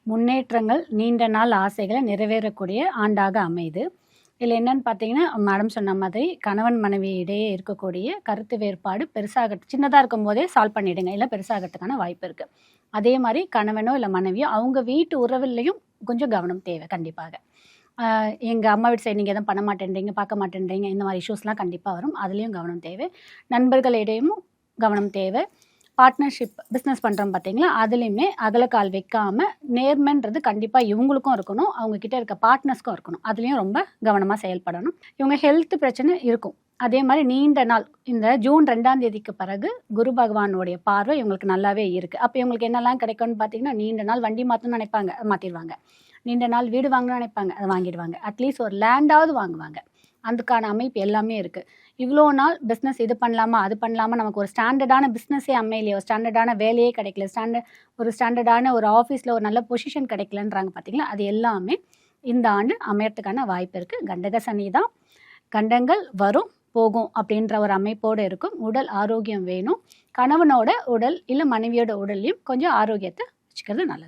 முன்னேற்றங்கள், நீண்ட நாள் ஆசைகளை நிறைவேறக்கூடிய ஆண்டாக அமையுது. இதில என்னன்னு பார்த்தீங்கன்னா, மேடம் சொன்ன மாதிரி கணவன் மனைவி இடையே இருக்கக்கூடிய கருத்து வேறுபாடு சின்னதா இருக்கும்போதே சால்வ் பண்ணிடுங்க. இல்ல பெருசாகறதுக்கான வாய்ப்பு இருக்கு. அதே மாரி கணவனோ இல்ல மனைவியோ அவங்க வீட்டு உறவிலயும் கொஞ்சம் கவனம் தேவை கண்டிப்பாக. எங்க அம்மா வீட்டு சைடு நீங்க எதுவும் பண்ண மாட்டேன்றீங்க, பார்க்க மாட்டேன்றீங்க, இந்த மாரி இஷ்யூஸ்லாம் கண்டிப்பா வரும். அதுலயும் கவனம் தேவை. நண்பர்களிடையும் கவனம் தேவை. பார்ட்னர்ஷிப் பிஸ்னஸ் பண்ணுறோம் பார்த்தீங்களா, அதுலேயுமே அகலக்கால் வைக்காம நேர்மைன்றது கண்டிப்பாக இவங்களுக்கும் இருக்கணும், அவங்க கிட்ட இருக்க பார்ட்னர்ஸ்க்கும் இருக்கணும். அதுலேயும் ரொம்ப கவனமாக செயல்படணும். இவங்க ஹெல்த் பிரச்சனை இருக்கும். அதே மாதிரி நீண்ட நாள் இந்த ஜூன் 2ஆம் தேதிக்கு பிறகு குரு பகவானுடைய பார்வை இவங்களுக்கு நல்லாவே இருக்குது. அப்போ இவங்களுக்கு என்னெல்லாம் கிடைக்கும்னு பார்த்தீங்கன்னா, நீண்ட நாள் வண்டி மாற்றணும்னு நினைப்பாங்க, மாற்றிடுவாங்க. நீண்ட நாள் வீடு வாங்கணும்னு நினைப்பாங்க, அதை வாங்கிடுவாங்க. அட்லீஸ்ட் ஒரு லேண்டாவது வாங்குவாங்க. அதுக்கான அமைப்பு எல்லாமே இருக்குது. இவ்வளோ நாள் பிஸ்னஸ் இது பண்ணலாமா, அது பண்ணலாமா, நமக்கு ஒரு ஸ்டாண்டர்டான பிஸ்னஸே அமையலையே, ஒரு ஸ்டாண்டர்டான வேலையே கிடைக்கல, ஒரு ஸ்டாண்டர்டான ஒரு ஆஃபீஸில் ஒரு நல்ல பொசிஷன் கிடைக்கலன்றாங்க பார்த்தீங்களா, அது எல்லாமே இந்த ஆண்டு அமையறதுக்கான வாய்ப்பு இருக்குது. கண்டக சனி தான். கண்டங்கள் வரும் போகும் அப்படின்ற ஒரு அமைப்போடு இருக்கும். உடல் ஆரோக்கியம் வேணும். கணவனோட உடல் இல்லை மனைவியோட உடல்லையும் கொஞ்சம் ஆரோக்கியத்தை வச்சுக்கிறது நல்லது.